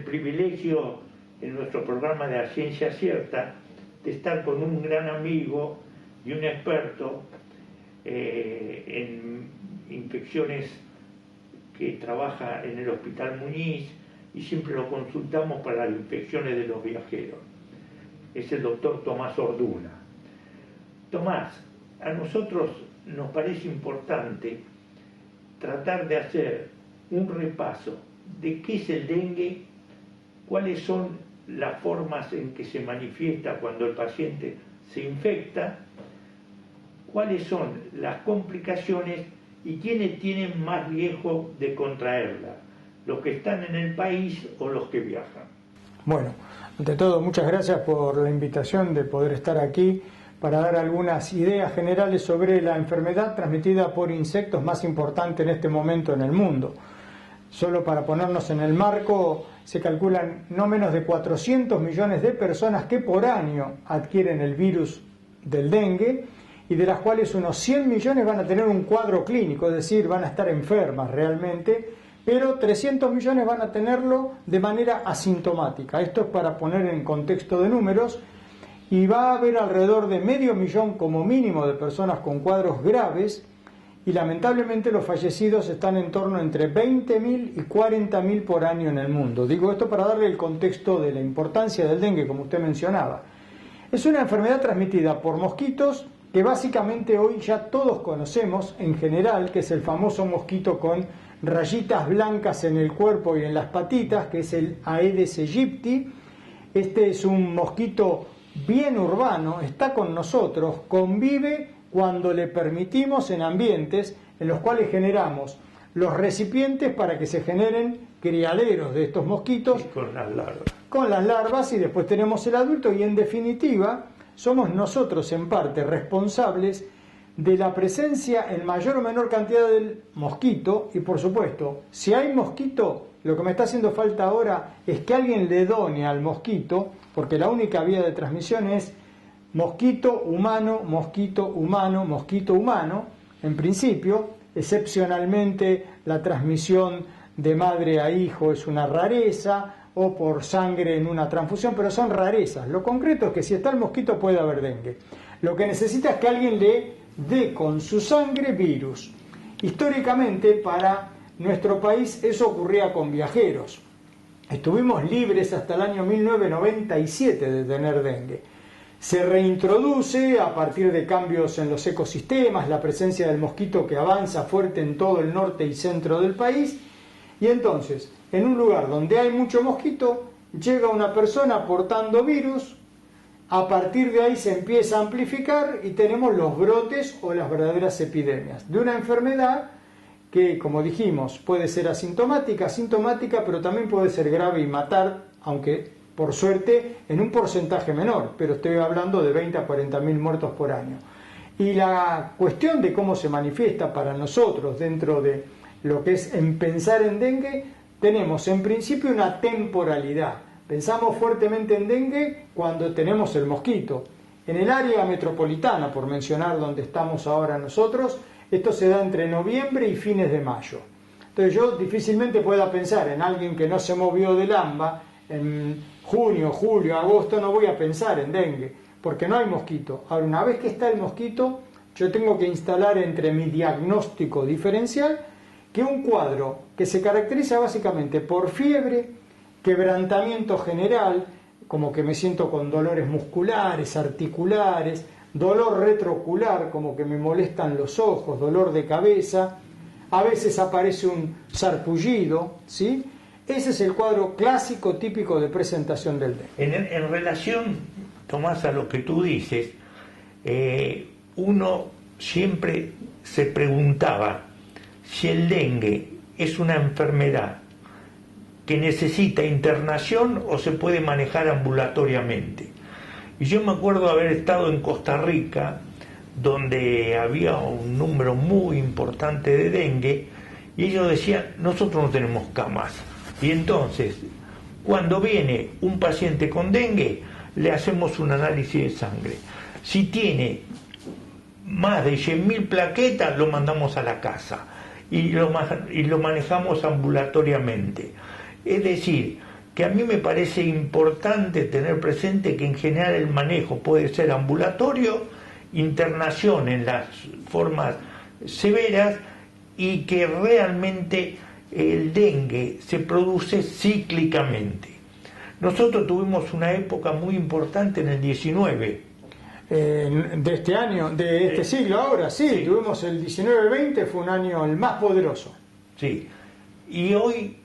el privilegio en nuestro programa de La Ciencia Cierta de estar con un gran amigo y un experto en infecciones que trabaja en el Hospital Muñiz y siempre lo consultamos para las infecciones de los viajeros. Es el doctor Tomás Orduna. Tomás, a nosotros nos parece importante tratar de hacer un repaso de qué es el dengue, cuáles son las formas en que se manifiesta cuando el paciente se infecta, cuáles son las complicaciones y quiénes tienen más riesgo de contraerla, los que están en el país o los que viajan. Bueno, ante todo, muchas gracias por la invitación de poder estar aquí para dar algunas ideas generales sobre la enfermedad transmitida por insectos más importante en este momento en el mundo. Solo para ponernos en el marco, se calculan no menos de 400 millones de personas que por año adquieren el virus del dengue, y de las cuales unos 100 millones van a tener un cuadro clínico, es decir, van a estar enfermas realmente, pero 300 millones van a tenerlo de manera asintomática. Esto es para poner en contexto de números, y va a haber alrededor de 500.000 como mínimo de personas con cuadros graves, y lamentablemente los fallecidos están en torno entre 20.000 y 40.000 por año en el mundo. Digo esto para darle el contexto de la importancia del dengue, como usted mencionaba. Es una enfermedad transmitida por mosquitos que básicamente hoy ya todos conocemos en general, que es el famoso mosquito con rayitas blancas en el cuerpo y en las patitas, que es el Aedes aegypti. Este es un mosquito bien urbano, está con nosotros, convive cuando le permitimos en ambientes en los cuales generamos los recipientes para que se generen criaderos de estos mosquitos. Y con las larvas. Con las larvas, y después tenemos el adulto, y en definitiva somos nosotros en parte responsables de la presencia en mayor o menor cantidad del mosquito. Y por supuesto, si hay mosquito, lo que me está haciendo falta ahora es que alguien le done al mosquito, porque la única vía de transmisión es mosquito humano, mosquito humano, mosquito humano. En principio, excepcionalmente la transmisión de madre a hijo es una rareza, o por sangre en una transfusión, pero son rarezas. Lo concreto es que si está el mosquito puede haber dengue. Lo que necesita es que alguien le dé con su sangre virus. Históricamente, para nuestro país, eso ocurría con viajeros. Estuvimos libres hasta el año 1997 de tener dengue. Se reintroduce a partir de cambios en los ecosistemas, la presencia del mosquito que avanza fuerte en todo el norte y centro del país, y entonces, en un lugar donde hay mucho mosquito, llega una persona portando virus, a partir de ahí se empieza a amplificar y tenemos los brotes o las verdaderas epidemias de una enfermedad que, como dijimos, puede ser asintomática, pero también puede ser grave y matar, aunque por suerte en un porcentaje menor, pero estoy hablando de 20 a 40.000 muertos por año. Y la cuestión de cómo se manifiesta para nosotros dentro de lo que es en pensar en dengue, tenemos en principio una temporalidad. Pensamos fuertemente en dengue cuando tenemos el mosquito. En el área metropolitana, por mencionar donde estamos ahora nosotros, esto se da entre noviembre y fines de mayo. Entonces yo difícilmente pueda pensar en alguien que no se movió del AMBA en junio, julio, agosto, no voy a pensar en dengue, porque no hay mosquito. Ahora, una vez que está el mosquito, yo tengo que instalar entre mi diagnóstico diferencial que un cuadro que se caracteriza básicamente por fiebre, quebrantamiento general, como que me siento con dolores musculares, articulares, dolor retroocular, como que me molestan los ojos, dolor de cabeza, a veces aparece un sarpullido, ¿sí? Ese es el cuadro clásico, típico de presentación del dengue. En relación, Tomás, a lo que tú dices, uno siempre se preguntaba si el dengue es una enfermedad que necesita internación o se puede manejar ambulatoriamente. Y yo me acuerdo haber estado en Costa Rica, donde había un número muy importante de dengue, y ellos decían, nosotros no tenemos camas. Y entonces, cuando viene un paciente con dengue, le hacemos un análisis de sangre. Si tiene más de 100.000 plaquetas, lo mandamos a la casa y lo manejamos ambulatoriamente. Es decir, que a mí me parece importante tener presente que en general el manejo puede ser ambulatorio, internación en las formas severas, y que realmente el dengue se produce cíclicamente. Nosotros tuvimos una época muy importante en el 19. De este año, de este siglo ahora, sí, tuvimos el 19-20, fue un año el más poderoso. Sí. ¿Y hoy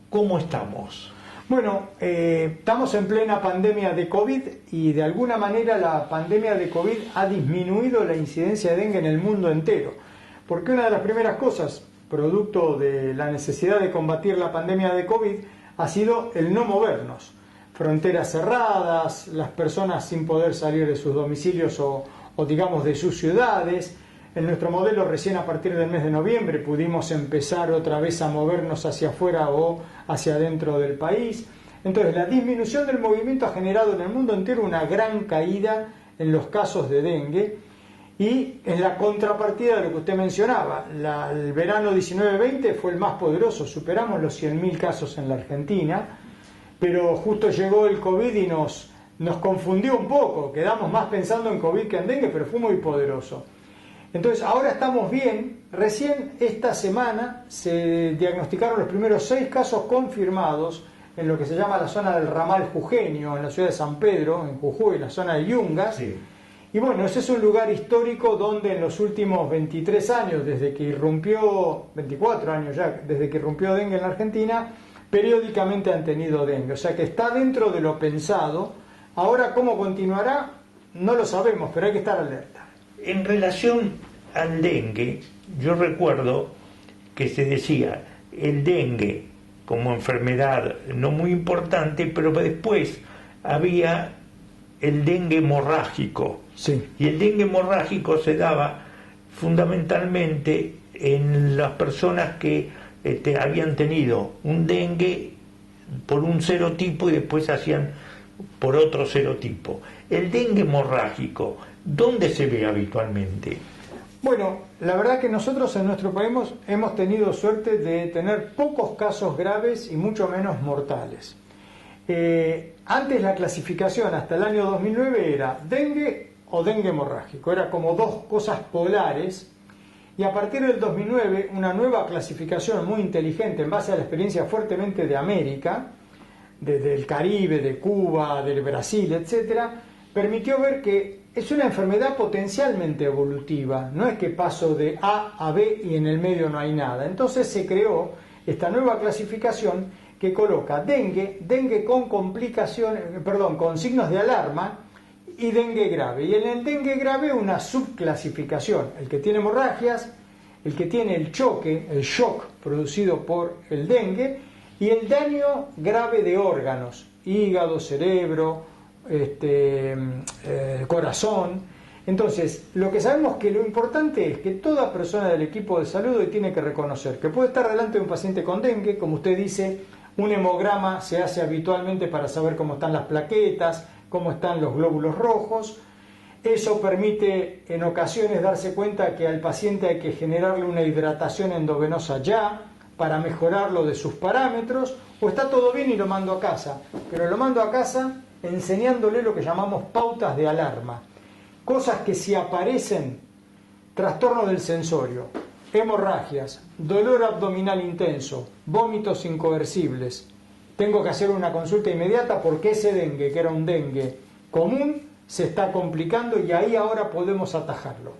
cómo estamos? Bueno, estamos en plena pandemia de COVID y de alguna manera la pandemia de COVID ha disminuido la incidencia de dengue en el mundo entero. Porque una de las primeras cosas, producto de la necesidad de combatir la pandemia de COVID, ha sido el no movernos. Fronteras cerradas, las personas sin poder salir de sus domicilios o digamos de sus ciudades. En nuestro modelo recién a partir del mes de noviembre pudimos empezar otra vez a movernos hacia afuera o hacia adentro del país. Entonces la disminución del movimiento ha generado en el mundo entero una gran caída en los casos de dengue, y en la contrapartida de lo que usted mencionaba, el verano 19-20 fue el más poderoso, superamos los 100.000 casos en la Argentina, pero justo llegó el COVID y nos confundió un poco, quedamos más pensando en COVID que en dengue, pero fue muy poderoso. Entonces ahora estamos bien. Recién esta semana se diagnosticaron los primeros 6 casos confirmados en lo que se llama la zona del ramal jujeño, en la ciudad de San Pedro, en Jujuy, la zona de Yungas. Sí. Y bueno, ese es un lugar histórico donde en los últimos 23 años, desde que irrumpió, 24 años ya, desde que irrumpió dengue en la Argentina, periódicamente han tenido dengue. O sea que está dentro de lo pensado. Ahora, ¿cómo continuará? No lo sabemos, pero hay que estar alerta. En relación al dengue, yo recuerdo que se decía el dengue como enfermedad no muy importante, pero después había el dengue hemorrágico. Sí. Y el dengue hemorrágico se daba fundamentalmente en las personas que habían tenido un dengue por un serotipo y después hacían por otro serotipo. El dengue hemorrágico, ¿dónde se ve habitualmente? Bueno, la verdad que nosotros en nuestro país hemos tenido suerte de tener pocos casos graves y mucho menos mortales. Antes la clasificación hasta el año 2009 era dengue o dengue hemorrágico, era como dos cosas polares, y a partir del 2009 una nueva clasificación muy inteligente en base a la experiencia fuertemente de América, desde el Caribe, de Cuba, del Brasil, etcétera, permitió ver que es una enfermedad potencialmente evolutiva, no es que paso de A a B y en el medio no hay nada. Entonces se creó esta nueva clasificación que coloca dengue con complicaciones, con signos de alarma, y dengue grave. Y en el dengue grave una subclasificación, el que tiene hemorragias, el que tiene el shock producido por el dengue, y el daño grave de órganos, hígado, cerebro, corazón. Entonces, lo que sabemos que lo importante es que toda persona del equipo de salud hoy tiene que reconocer que puede estar delante de un paciente con dengue, como usted dice, un hemograma se hace habitualmente para saber cómo están las plaquetas, cómo están los glóbulos rojos. Eso permite en ocasiones darse cuenta que al paciente hay que generarle una hidratación endovenosa ya para mejorarlo de sus parámetros, o está todo bien y lo mando a casa, pero lo mando a casa enseñándole lo que llamamos pautas de alarma, cosas que si aparecen, trastorno del sensorio, hemorragias, dolor abdominal intenso, vómitos incoercibles, tengo que hacer una consulta inmediata porque ese dengue, que era un dengue común, se está complicando y ahí ahora podemos atajarlo.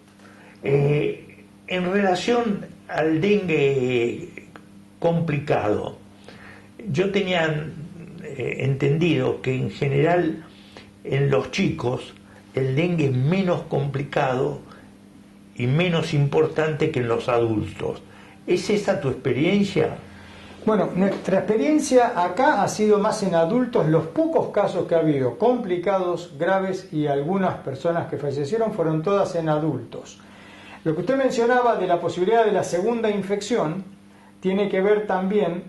En relación al dengue complicado, yo tenía entendido que en general en los chicos el dengue es menos complicado y menos importante que en los adultos. ¿Es esa tu experiencia? Bueno, nuestra experiencia acá ha sido más en adultos. Los pocos casos que ha habido complicados, graves y algunas personas que fallecieron fueron todas en adultos. Lo que usted mencionaba de la posibilidad de la segunda infección tiene que ver también,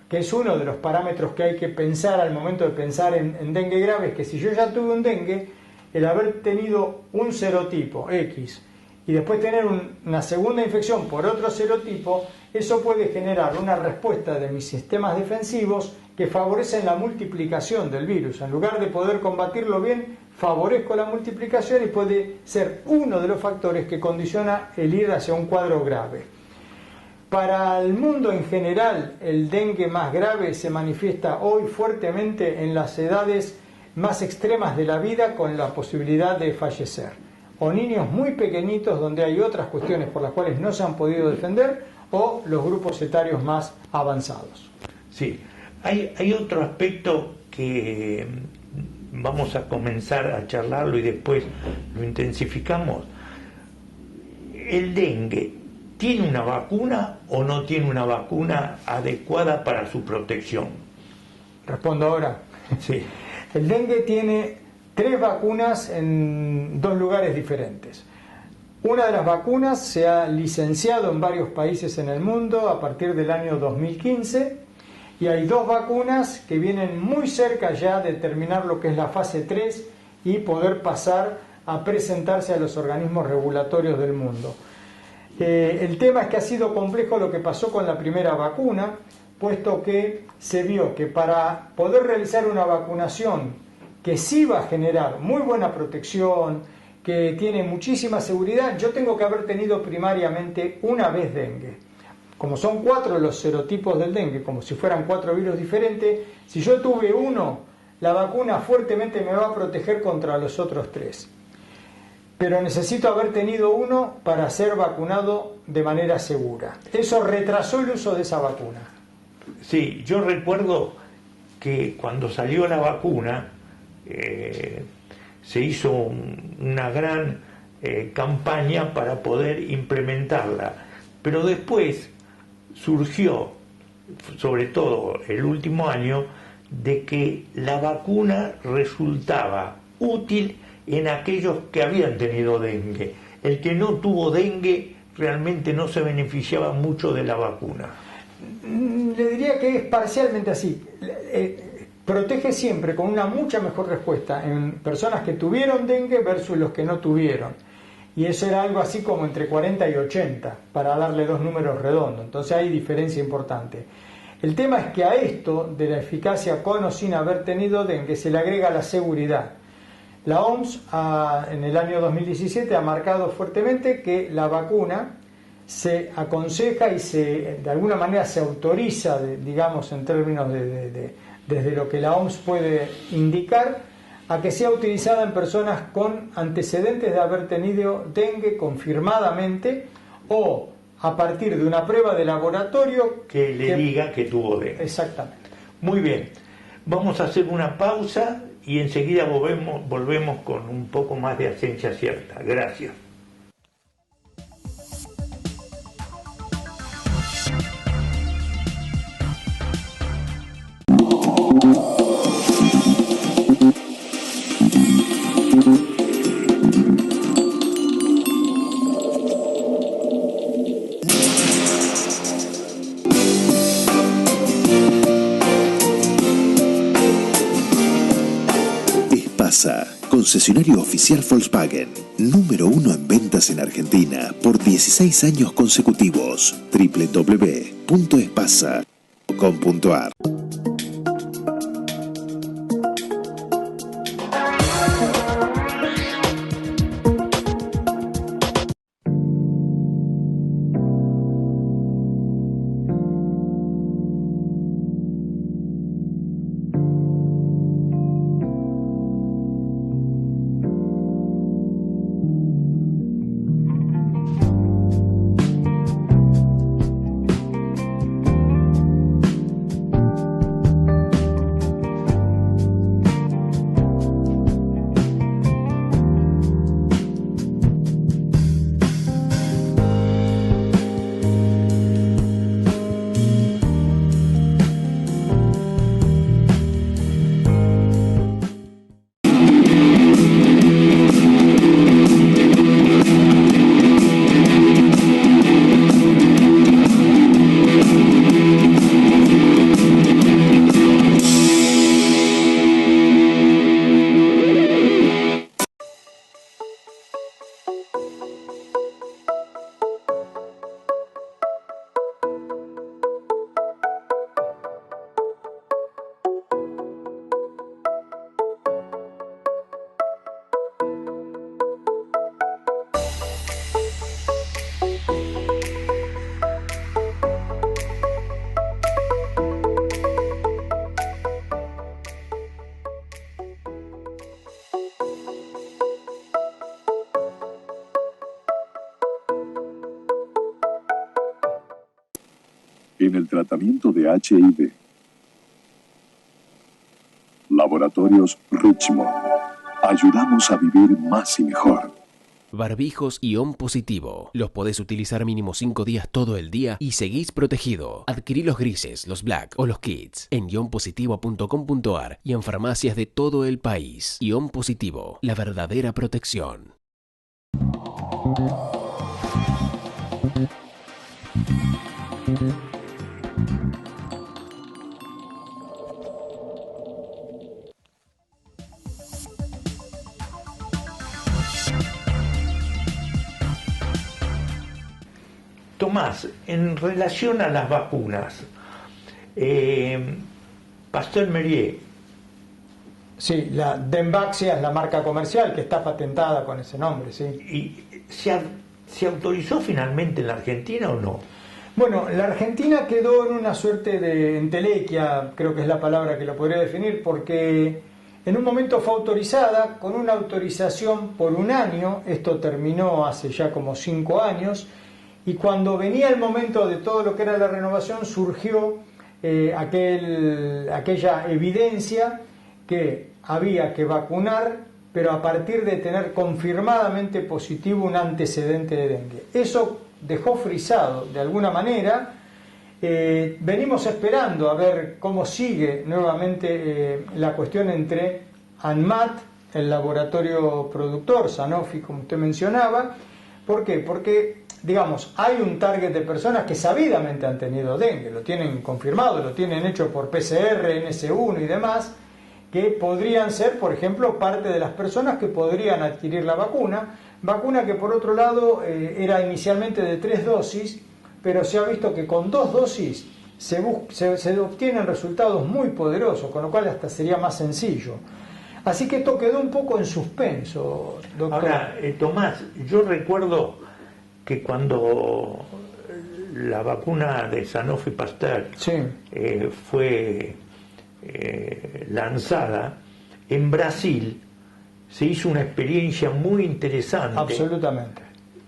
que es uno de los parámetros que hay que pensar al momento de pensar en dengue grave, es que si yo ya tuve un dengue, el haber tenido un serotipo X y después tener una segunda infección por otro serotipo, eso puede generar una respuesta de mis sistemas defensivos que favorecen la multiplicación del virus. En lugar de poder combatirlo bien, favorezco la multiplicación y puede ser uno de los factores que condiciona el ir hacia un cuadro grave. Para el mundo en general, el dengue más grave se manifiesta hoy fuertemente en las edades más extremas de la vida, con la posibilidad de fallecer, o niños muy pequeñitos donde hay otras cuestiones por las cuales no se han podido defender, o los grupos etarios más avanzados. Sí, hay otro aspecto que vamos a comenzar a charlarlo y después lo intensificamos. El dengue, ¿tiene una vacuna o no tiene una vacuna adecuada para su protección? Respondo ahora. Sí. El dengue tiene 3 vacunas en 2 lugares diferentes. Una de las vacunas se ha licenciado en varios países en el mundo a partir del año 2015, y hay 2 vacunas que vienen muy cerca ya de terminar lo que es la fase 3 y poder pasar a presentarse a los organismos regulatorios del mundo. El tema es que ha sido complejo lo que pasó con la primera vacuna, puesto que se vio que para poder realizar una vacunación que sí va a generar muy buena protección, que tiene muchísima seguridad, yo tengo que haber tenido primariamente una vez dengue. Como son 4 los serotipos del dengue, como si fueran 4 virus diferentes, si yo tuve uno, la vacuna fuertemente me va a proteger contra los otros 3. Pero necesito haber tenido uno para ser vacunado de manera segura. Eso retrasó el uso de esa vacuna. Sí, yo recuerdo que cuando salió la vacuna se hizo una gran campaña para poder implementarla, pero después surgió, sobre todo el último año, de que la vacuna resultaba útil en aquellos que habían tenido dengue. El que no tuvo dengue realmente no se beneficiaba mucho de la vacuna. Le diría que es parcialmente así. Protege siempre con una mucha mejor respuesta en personas que tuvieron dengue versus los que no tuvieron. Y eso era algo así como entre 40 y 80, para darle 2 números redondos. Entonces hay diferencia importante. El tema es que a esto de la eficacia con o sin haber tenido dengue se le agrega la seguridad. La OMS en el año 2017 ha marcado fuertemente que la vacuna se aconseja y de alguna manera se autoriza, digamos en términos desde lo que la OMS puede indicar, a que sea utilizada en personas con antecedentes de haber tenido dengue confirmadamente, o a partir de una prueba de laboratorio que le diga que tuvo dengue. Exactamente. Muy bien, vamos a hacer una pausa y enseguida volvemos con un poco más de ciencia cierta. Gracias. Concesionario oficial Volkswagen, número 1 en ventas en Argentina por 16 años consecutivos. www.espasa.com.ar. en el tratamiento de HIV. Laboratorios Richmond. Ayudamos a vivir más y mejor. Barbijos Ion Positivo. Los podés utilizar mínimo 5 días todo el día y seguís protegido. Adquirí los grises, los black o los kits en ionpositivo.com.ar y en farmacias de todo el país. Ion Positivo, la verdadera protección. Tomás, en relación a las vacunas, Pasteur Mérieux. Sí, la Dengvaxia es la marca comercial que está patentada con ese nombre, sí. ¿Y se autorizó finalmente en la Argentina o no? Bueno, la Argentina quedó en una suerte de entelequia, creo que es la palabra que lo podría definir, porque en un momento fue autorizada con una autorización por 1 año, esto terminó hace ya como 5 años, y cuando venía el momento de todo lo que era la renovación surgió aquella evidencia que había que vacunar, pero a partir de tener confirmadamente positivo un antecedente de dengue. Eso dejó frisado de alguna manera. Venimos esperando a ver cómo sigue nuevamente la cuestión entre ANMAT, el laboratorio productor, Sanofi, como usted mencionaba. ¿Por qué? Porque, digamos, hay un target de personas que sabidamente han tenido dengue, lo tienen confirmado, lo tienen hecho por PCR, NS1 y demás, que podrían ser, por ejemplo, parte de las personas que podrían adquirir la vacuna que por otro lado era inicialmente de 3 dosis, pero se ha visto que con 2 dosis se obtienen resultados muy poderosos, con lo cual hasta sería más sencillo. Así que esto quedó un poco en suspenso, doctor. Ahora, Tomás, yo recuerdo que cuando la vacuna de Sanofi Pasteur sí. fue lanzada, en Brasil se hizo una experiencia muy interesante. Absolutamente.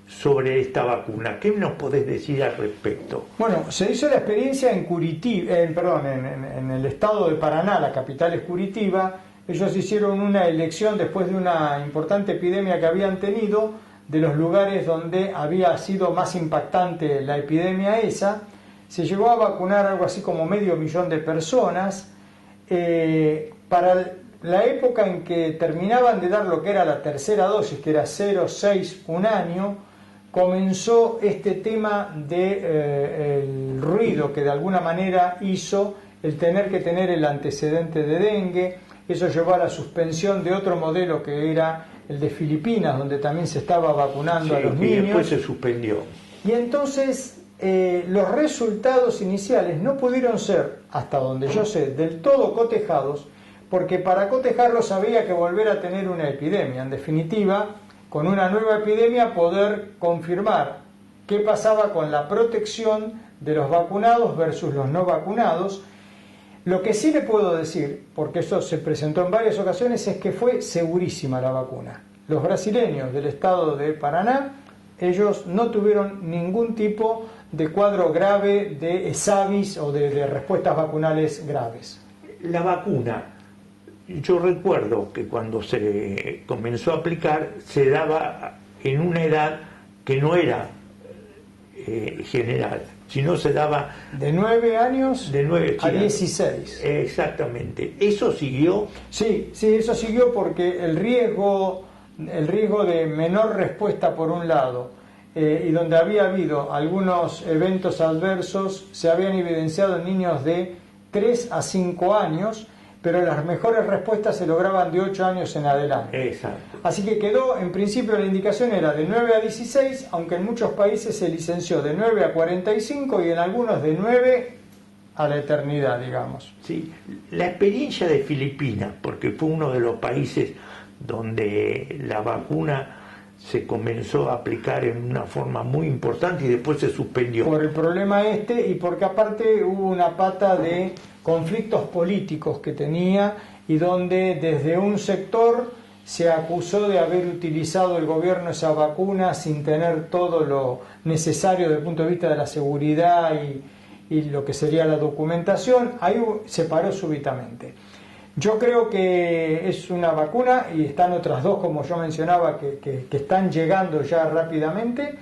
Sobre esta vacuna. ¿Qué nos podés decir al respecto? Bueno, se hizo la experiencia en Curitiba, en el estado de Paraná, la capital es Curitiba. Ellos hicieron una elección después de una importante epidemia que habían tenido, de los lugares donde había sido más impactante la epidemia esa. Se llegó a vacunar algo así como 500.000 de personas. Para la época en que terminaban de dar lo que era la tercera dosis, que era 0, 6, 1 año, comenzó este tema el ruido que de alguna manera hizo el tener que tener el antecedente de dengue. Eso llevó a la suspensión de otro modelo que era el de Filipinas, donde también se estaba vacunando a los niños. Y después se suspendió. Y entonces los resultados iniciales no pudieron ser, hasta donde yo sé, del todo cotejados, porque para cotejarlos había que volver a tener una epidemia. En definitiva, con una nueva epidemia poder confirmar qué pasaba con la protección de los vacunados versus los no vacunados. Lo que sí le puedo decir, porque eso se presentó en varias ocasiones, es que fue segurísima la vacuna. Los brasileños del estado de Paraná, ellos no tuvieron ningún tipo de cuadro grave de ESAVIS o de respuestas vacunales graves. La vacuna, yo recuerdo que cuando se comenzó a aplicar se daba en una edad que no era general, sino se daba de 9 años a 16. Exactamente. ¿Eso siguió? Sí, eso siguió porque el riesgo de menor respuesta por un lado y donde había habido algunos eventos adversos se habían evidenciado en niños de 3 a 5 años, pero las mejores respuestas se lograban de 8 años en adelante. Exacto. Así que quedó, en principio la indicación era de 9 a 16, aunque en muchos países se licenció de 9 a 45 y en algunos de 9 a la eternidad, digamos. Sí, la experiencia de Filipinas, porque fue uno de los países donde la vacuna se comenzó a aplicar en una forma muy importante y después se suspendió. Por el problema y porque aparte hubo una pata de conflictos políticos que tenía y donde desde un sector se acusó de haber utilizado el gobierno esa vacuna sin tener todo lo necesario desde el punto de vista de la seguridad y y lo que sería la documentación, ahí se paró súbitamente. Yo creo que es una vacuna, y están otras dos, como yo mencionaba, que están llegando ya rápidamente,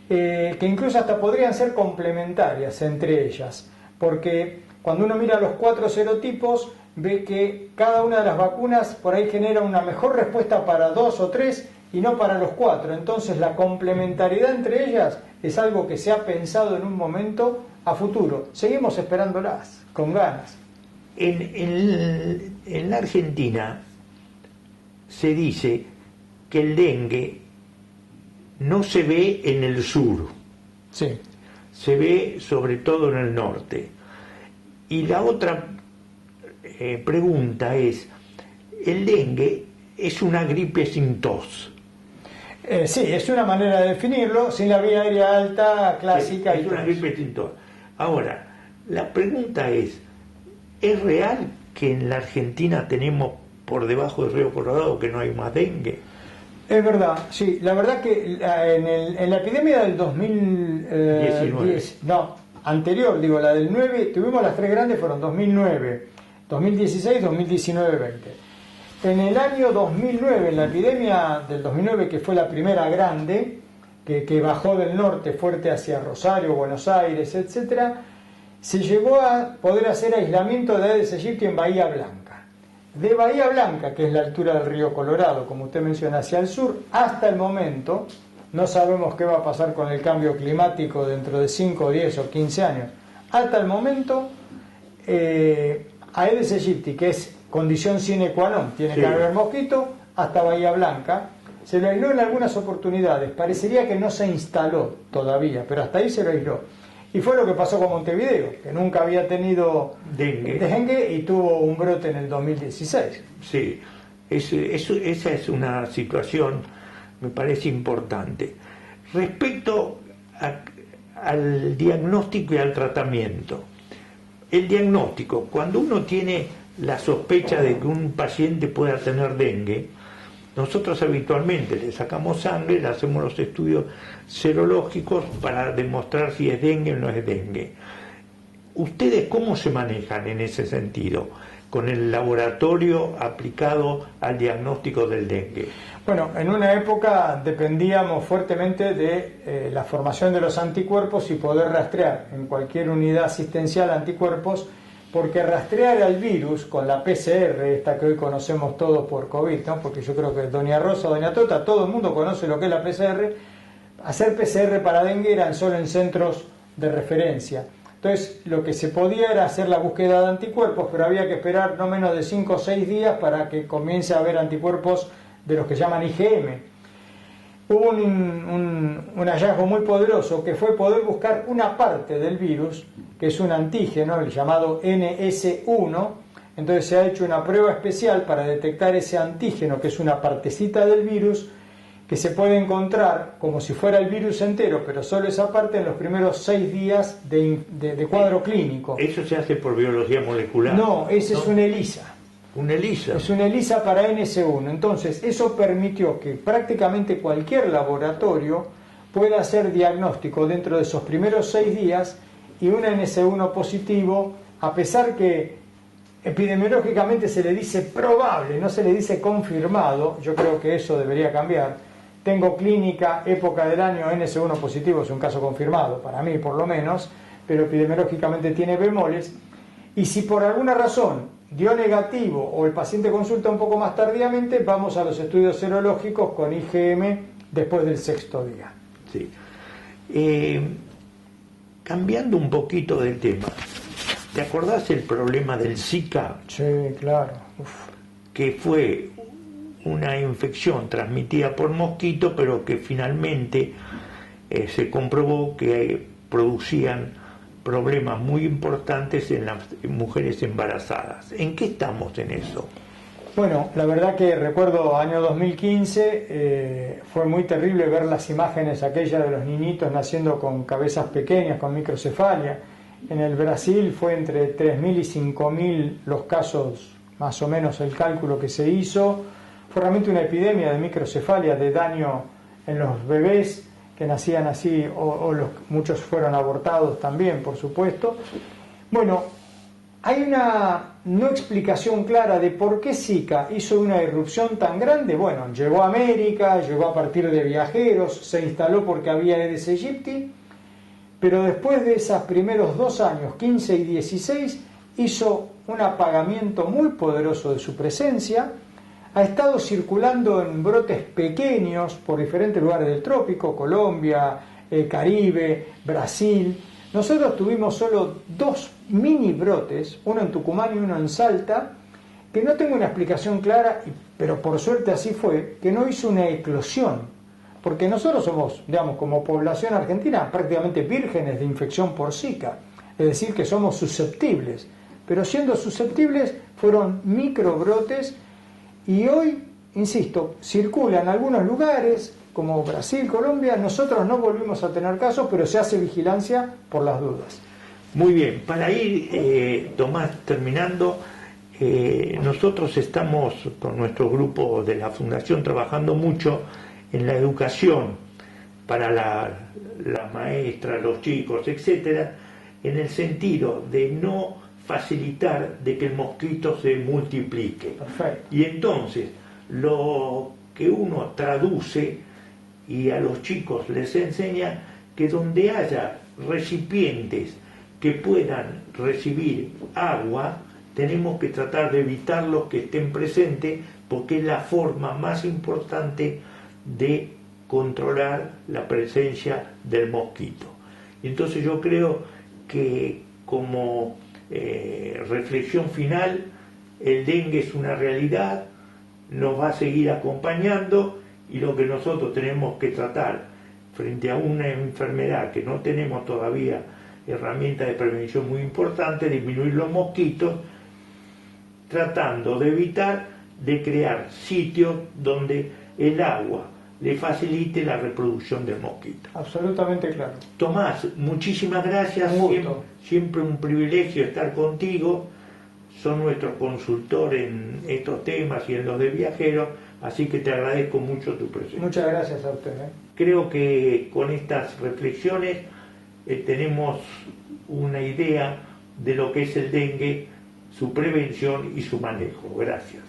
que incluso hasta podrían ser complementarias entre ellas, porque cuando uno mira los 4 serotipos, ve que cada una de las vacunas por ahí genera una mejor respuesta para 2 o 3 y no para los 4. Entonces la complementariedad entre ellas es algo que se ha pensado en un momento a futuro. Seguimos esperándolas con ganas. En la Argentina se dice que el dengue no se ve en el sur, Sí. se ve sobre todo en el norte. Y la otra pregunta es, ¿el dengue es una gripe sin tos? Sí, es una manera de definirlo, sin la vía aérea alta clásica. Es una gripe sin tos. Ahora, la pregunta es real que en la Argentina tenemos por debajo del río Colorado que no hay más dengue? Es verdad, sí. La verdad que en la epidemia del 2019, anterior, digo, la del 9, tuvimos las 3 grandes, fueron 2009, 2016, 2019, 20. En el año 2009, en la epidemia del 2009, que fue la primera grande, que bajó del norte fuerte hacia Rosario, Buenos Aires, etcétera, se llegó a poder hacer aislamiento de Aedes aegypti en Bahía Blanca. De Bahía Blanca, que es la altura del río Colorado, como usted menciona, hacia el sur, hasta el momento, no sabemos qué va a pasar con el cambio climático dentro de 5, 10 o 15 años, hasta el momento, Aedes aegypti, que es condición sine qua non, tiene que haber mosquito, hasta Bahía Blanca, se lo aisló en algunas oportunidades, parecería que no se instaló todavía, pero hasta ahí se lo aisló. Y fue lo que pasó con Montevideo, que nunca había tenido dengue y tuvo un brote en el 2016. Sí, esa es una situación, me parece importante. Respecto al diagnóstico y al tratamiento. El diagnóstico, cuando uno tiene la sospecha de que un paciente pueda tener dengue, nosotros habitualmente le sacamos sangre, le hacemos los estudios serológicos para demostrar si es dengue o no es dengue. ¿Ustedes cómo se manejan en ese sentido, con el laboratorio aplicado al diagnóstico del dengue? Bueno, en una época dependíamos fuertemente de la formación de los anticuerpos y poder rastrear en cualquier unidad asistencial anticuerpos, porque rastrear al virus con la PCR, esta que hoy conocemos todos por COVID, ¿no? Porque yo creo que doña Rosa, doña Tota, todo el mundo conoce lo que es la PCR. Hacer PCR para dengue eran solo en centros de referencia. Entonces, lo que se podía era hacer la búsqueda de anticuerpos, pero había que esperar no menos de 5 o 6 días para que comience a haber anticuerpos de los que llaman IgM. Hubo un hallazgo muy poderoso que fue poder buscar una parte del virus, que es un antígeno, el llamado NS1. Entonces se ha hecho una prueba especial para detectar ese antígeno, que es una partecita del virus, que se puede encontrar como si fuera el virus entero, pero solo esa parte en los primeros 6 días de cuadro clínico. ¿Eso se hace por biología molecular? No, ese es un ELISA. ¿Un ELISA? Es un ELISA para NS1. Entonces, eso permitió que prácticamente cualquier laboratorio pueda hacer diagnóstico dentro de esos primeros 6 días y un NS1 positivo, a pesar que epidemiológicamente se le dice probable, no se le dice confirmado. Yo creo que eso debería cambiar. Tengo clínica, época del año, NS1 positivo es un caso confirmado, para mí por lo menos, pero epidemiológicamente tiene bemoles. Y si por alguna razón dio negativo o el paciente consulta un poco más tardíamente, vamos a los estudios serológicos con IgM después del 6º día. Sí. Cambiando un poquito del tema, ¿te acordás el problema del Zika? Sí, claro. Que fue una infección transmitida por mosquito, pero que finalmente se comprobó que producían problemas muy importantes en las mujeres embarazadas. ¿En qué estamos en eso? Bueno, la verdad que recuerdo año 2015, fue muy terrible ver las imágenes aquellas de los niñitos naciendo con cabezas pequeñas, con microcefalia. En el Brasil fue entre 3.000 y 5.000 los casos, más o menos el cálculo que se hizo. Fue realmente una epidemia de microcefalia, de daño en los bebés, que nacían así, muchos fueron abortados también, por supuesto. Bueno, hay una no explicación clara de por qué Zika hizo una irrupción tan grande. Bueno, llegó a América, llegó a partir de viajeros, se instaló porque había Aedes aegypti, pero después de esos primeros 2 años, 15 y 16, hizo un apagamiento muy poderoso de su presencia. Ha estado circulando en brotes pequeños por diferentes lugares del trópico, Colombia, Caribe, Brasil. Nosotros tuvimos solo 2 mini brotes, uno en Tucumán y uno en Salta, que no tengo una explicación clara, pero por suerte así fue, que no hizo una eclosión, porque nosotros somos, digamos, como población argentina, prácticamente vírgenes de infección por Zika, es decir, que somos susceptibles, pero siendo susceptibles fueron microbrotes. Y hoy, insisto, circula en algunos lugares, como Brasil, Colombia. Nosotros no volvimos a tener casos, pero se hace vigilancia por las dudas. Muy bien, para ir, Tomás, terminando, nosotros estamos con nuestro grupo de la Fundación trabajando mucho en la educación para las maestras, los chicos, etcétera, en el sentido de no facilitar de que el mosquito se multiplique. Perfecto. Y entonces lo que uno traduce y a los chicos les enseña que donde haya recipientes que puedan recibir agua, tenemos que tratar de evitarlos que estén presentes, porque es la forma más importante de controlar la presencia del mosquito. Entonces yo creo que como reflexión final, el dengue es una realidad, nos va a seguir acompañando, y lo que nosotros tenemos que tratar frente a una enfermedad que no tenemos todavía herramientas de prevención muy importantes, disminuir los mosquitos, tratando de evitar de crear sitios donde el agua le facilite la reproducción del mosquito. Absolutamente claro. Tomás, muchísimas gracias. Un gusto. Siempre un privilegio estar contigo. Son nuestros consultores en estos temas y en los de viajeros, así que te agradezco mucho tu presencia. Muchas gracias a usted. Creo que con estas reflexiones tenemos una idea de lo que es el dengue, su prevención y su manejo. Gracias.